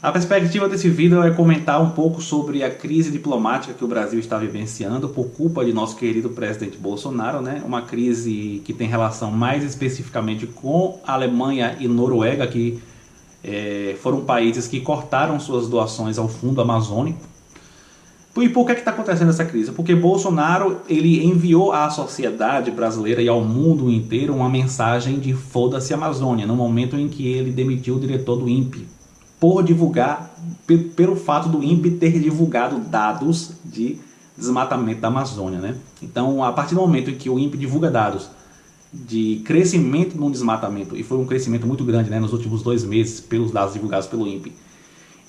A perspectiva desse vídeo é comentar um pouco sobre a crise diplomática que o Brasil está vivenciando por culpa de nosso querido presidente Bolsonaro, né? Uma crise que tem relação mais especificamente com a Alemanha e Noruega, que foram países que cortaram suas doações ao Fundo Amazônico. E por que está acontecendo essa crise? Porque Bolsonaro ele enviou à sociedade brasileira e ao mundo inteiro uma mensagem de foda-se Amazônia, no momento em que ele demitiu o diretor do INPE, por divulgar, pelo fato do INPE ter divulgado dados de desmatamento da Amazônia, né? Então, a partir do momento em que o INPE divulga dados de crescimento no desmatamento, e foi um crescimento muito grande, né, nos últimos 2 meses, pelos dados divulgados pelo INPE,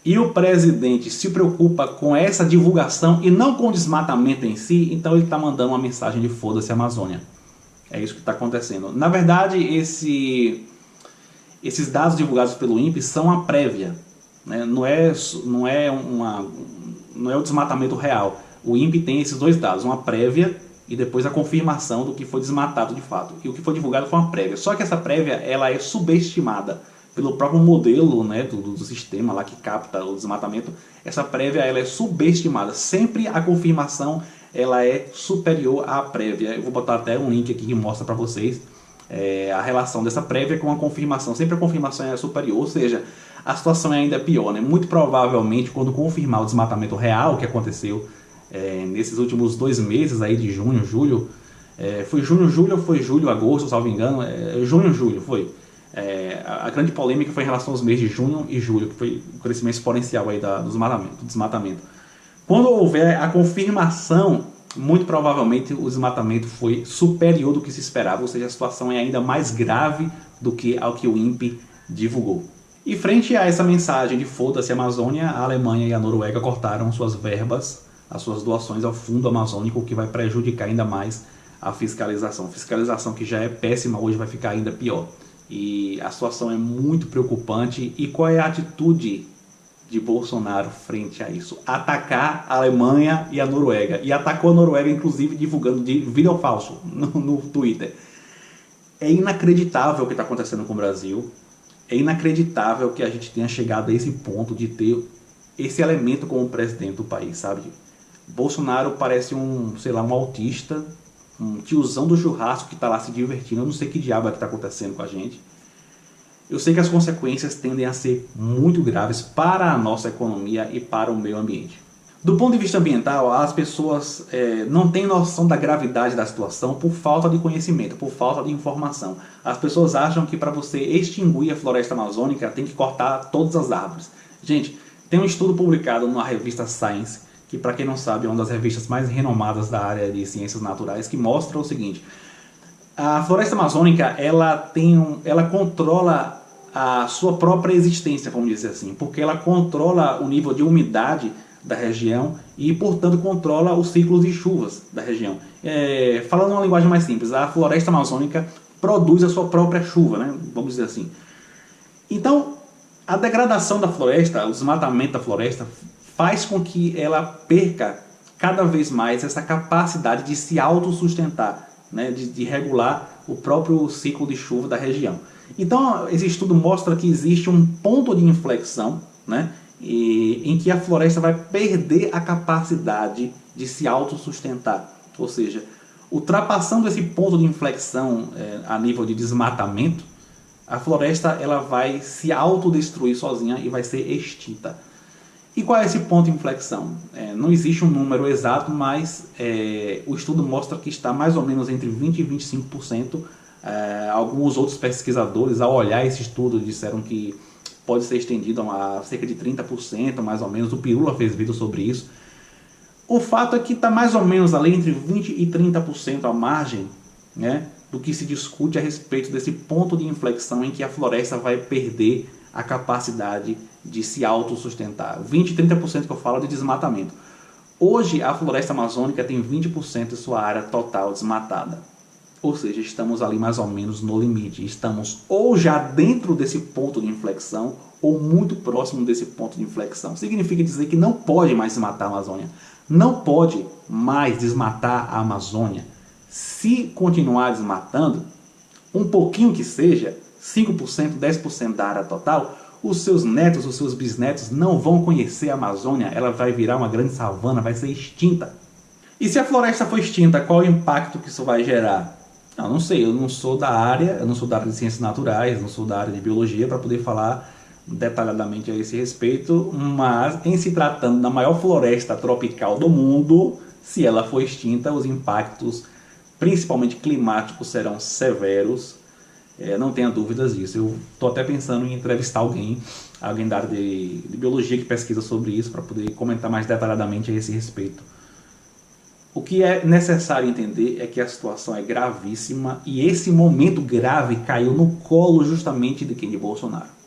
e o presidente se preocupa com essa divulgação e não com o desmatamento em si, então ele está mandando uma mensagem de foda-se Amazônia. É isso que está acontecendo. Na verdade, esses dados divulgados pelo INPE são a prévia, né? Não é o desmatamento real. O INPE tem esses dois dados, uma prévia e depois a confirmação do que foi desmatado de fato. E o que foi divulgado foi uma prévia. Só que essa prévia ela é subestimada pelo próprio modelo, né, do sistema lá que capta o desmatamento. Essa prévia ela é subestimada. Sempre a confirmação ela é superior à prévia. Eu vou botar até um link aqui que mostra para vocês a relação dessa prévia com a confirmação. Sempre a confirmação é superior, ou seja, a situação é ainda pior, né? Muito provavelmente, quando confirmar o desmatamento real que aconteceu nesses últimos 2 meses aí de junho, julho, foi junho, julho ou foi julho, agosto, salvo engano, junho, julho, foi. A grande polêmica foi em relação aos meses de junho e julho, que foi o crescimento exponencial aí do desmatamento. Quando houver a confirmação, muito provavelmente o desmatamento foi superior do que se esperava, ou seja, a situação é ainda mais grave do que ao que o INPE divulgou. E frente a essa mensagem de foda-se Amazônia, a Alemanha e a Noruega cortaram suas verbas, as suas doações ao Fundo Amazônico, o que vai prejudicar ainda mais a fiscalização. A fiscalização que já é péssima, hoje vai ficar ainda pior. E a situação é muito preocupante. E qual é a atitude de Bolsonaro frente a isso? Atacar a Alemanha e a Noruega. E atacou a Noruega, inclusive, divulgando vídeo falso no Twitter. É inacreditável o que está acontecendo com o Brasil. É inacreditável que a gente tenha chegado a esse ponto de ter esse elemento como presidente do país, sabe? Bolsonaro parece um autista, um tiozão do churrasco que está lá se divertindo. Eu não sei que diabo é que está acontecendo com a gente. Eu sei que as consequências tendem a ser muito graves para a nossa economia e para o meio ambiente. Do ponto de vista ambiental, as pessoas não têm noção da gravidade da situação por falta de conhecimento, por falta de informação. As pessoas acham que para você extinguir a floresta amazônica tem que cortar todas as árvores. Gente, tem um estudo publicado na revista Science, que para quem não sabe é uma das revistas mais renomadas da área de ciências naturais, que mostra o seguinte: a floresta amazônica ela controla a sua própria existência, vamos dizer assim, porque ela controla o nível de umidade da região e, portanto, controla os ciclos de chuvas da região. Falando uma linguagem mais simples, a floresta amazônica produz a sua própria chuva, né? Vamos dizer assim. Então, a degradação da floresta, o desmatamento da floresta, faz com que ela perca cada vez mais essa capacidade de se autossustentar, né? de regular o próprio ciclo de chuva da região. Então, esse estudo mostra que existe um ponto de inflexão, né? Em que a floresta vai perder a capacidade de se autossustentar. Ou seja, ultrapassando esse ponto de inflexão a nível de desmatamento, a floresta ela vai se autodestruir sozinha e vai ser extinta. E qual é esse ponto de inflexão? Não existe um número exato, mas o estudo mostra que está mais ou menos entre 20% e 25%. Alguns outros pesquisadores, ao olhar esse estudo, disseram que pode ser estendido a cerca de 30%, mais ou menos. O Pirula fez vídeo sobre isso. O fato é que está mais ou menos ali entre 20% e 30% à margem, né, do que se discute a respeito desse ponto de inflexão em que a floresta vai perder a capacidade de se autossustentar. 20% e 30% que eu falo de desmatamento. Hoje a floresta amazônica tem 20% de sua área total desmatada. Ou seja, estamos ali mais ou menos no limite. Estamos ou já dentro desse ponto de inflexão ou muito próximo desse ponto de inflexão. Significa dizer que não pode mais desmatar a Amazônia. Não pode mais desmatar a Amazônia. Se continuar desmatando, um pouquinho que seja, 5%, 10% da área total, os seus netos, os seus bisnetos não vão conhecer a Amazônia, ela vai virar uma grande savana, vai ser extinta. E se a floresta for extinta, qual é o impacto que isso vai gerar? Eu não sei, eu não sou da área de ciências naturais, não sou da área de biologia para poder falar detalhadamente a esse respeito, mas em se tratando da maior floresta tropical do mundo, se ela for extinta, os impactos, principalmente climáticos, serão severos. Não tenha dúvidas disso. Eu estou até pensando em entrevistar alguém da área de biologia que pesquisa sobre isso, para poder comentar mais detalhadamente a esse respeito. O que é necessário entender é que a situação é gravíssima e esse momento grave caiu no colo justamente de quem? De Bolsonaro.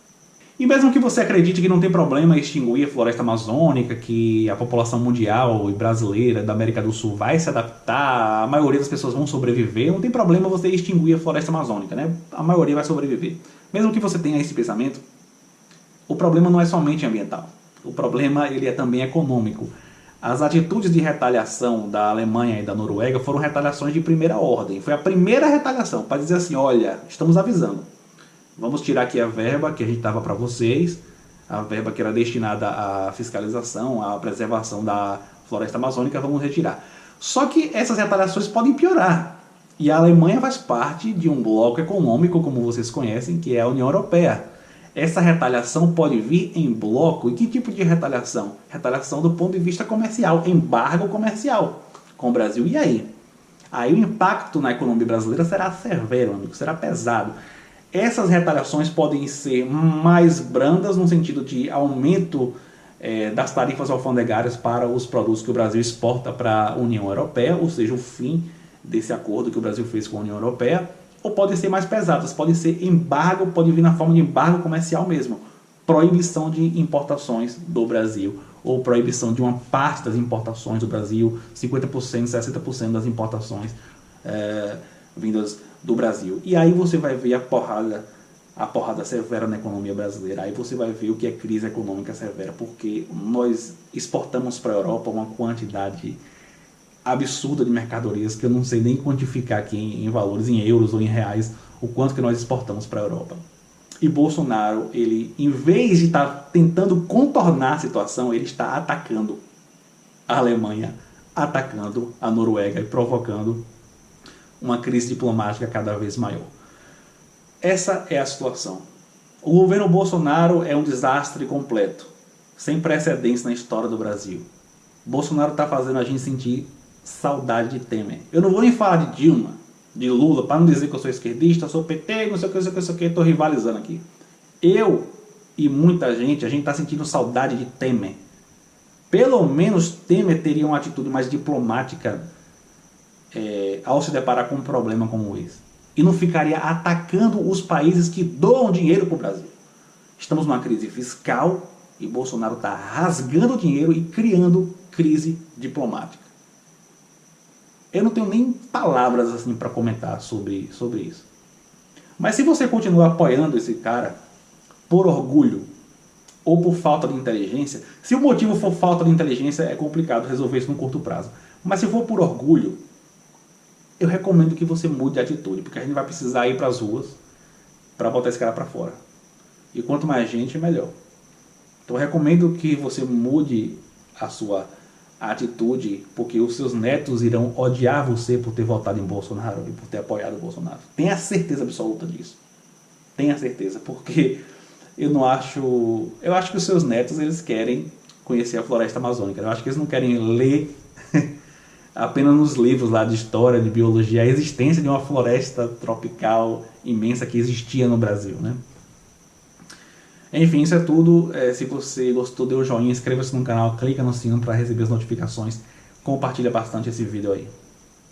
E mesmo que você acredite que não tem problema extinguir a floresta amazônica, que a população mundial e brasileira da América do Sul vai se adaptar, a maioria das pessoas vão sobreviver, não tem problema você extinguir a floresta amazônica, né? A maioria vai sobreviver. Mesmo que você tenha esse pensamento, o problema não é somente ambiental. O problema ele é também econômico. As atitudes de retaliação da Alemanha e da Noruega foram retaliações de primeira ordem. Foi a primeira retaliação para dizer assim, olha, estamos avisando. Vamos tirar aqui a verba que a gente dava para vocês, a verba que era destinada à fiscalização, à preservação da floresta amazônica, vamos retirar. Só que essas retaliações podem piorar. E a Alemanha faz parte de um bloco econômico, como vocês conhecem, que é a União Europeia. Essa retaliação pode vir em bloco. E que tipo de retaliação? Retaliação do ponto de vista comercial, embargo comercial com o Brasil. E aí? Aí o impacto na economia brasileira será severo, amigo, será pesado. Essas retaliações podem ser mais brandas no sentido de aumento das tarifas alfandegárias para os produtos que o Brasil exporta para a União Europeia, ou seja, o fim desse acordo que o Brasil fez com a União Europeia, ou podem ser mais pesadas, pode ser embargo, pode vir na forma de embargo comercial mesmo, proibição de importações do Brasil, ou proibição de uma parte das importações do Brasil, 50%, 60% das importações vindas do Brasil. E aí você vai ver a porrada severa na economia brasileira. Aí você vai ver o que é crise econômica severa, porque nós exportamos para a Europa uma quantidade absurda de mercadorias que eu não sei nem quantificar aqui em valores, em euros ou em reais, o quanto que nós exportamos para a Europa. E Bolsonaro, ele, em vez de estar tentando contornar a situação, ele está atacando a Alemanha, atacando a Noruega e provocando uma crise diplomática cada vez maior. Essa é a situação. O governo Bolsonaro é um desastre completo, sem precedentes na história do Brasil. Bolsonaro está fazendo a gente sentir saudade de Temer. Eu não vou nem falar de Dilma, de Lula, para não dizer que eu sou esquerdista, sou PT, não sei o que, estou rivalizando aqui. Eu e muita gente, a gente está sentindo saudade de Temer. Pelo menos Temer teria uma atitude mais diplomática ao se deparar com um problema como esse. E não ficaria atacando os países que doam dinheiro para o Brasil. Estamos numa crise fiscal e Bolsonaro está rasgando dinheiro e criando crise diplomática. Eu não tenho nem palavras assim para comentar sobre isso. Mas se você continuar apoiando esse cara por orgulho ou por falta de inteligência, se o motivo for falta de inteligência, é complicado resolver isso no curto prazo. Mas se for por orgulho, eu recomendo que você mude de atitude, porque a gente vai precisar ir para as ruas para botar esse cara para fora. E quanto mais gente, melhor. Então eu recomendo que você mude a sua atitude, porque os seus netos irão odiar você por ter votado em Bolsonaro e por ter apoiado o Bolsonaro. Tenha certeza absoluta disso. Tenha certeza, porque eu acho que os seus netos, eles querem conhecer a floresta amazônica. Eu acho que eles não querem ler apenas nos livros lá de história, de biologia, a existência de uma floresta tropical imensa que existia no Brasil, né? Enfim, isso é tudo. Se você gostou, dê um joinha, inscreva-se no canal, clica no sino para receber as notificações, compartilha bastante esse vídeo aí.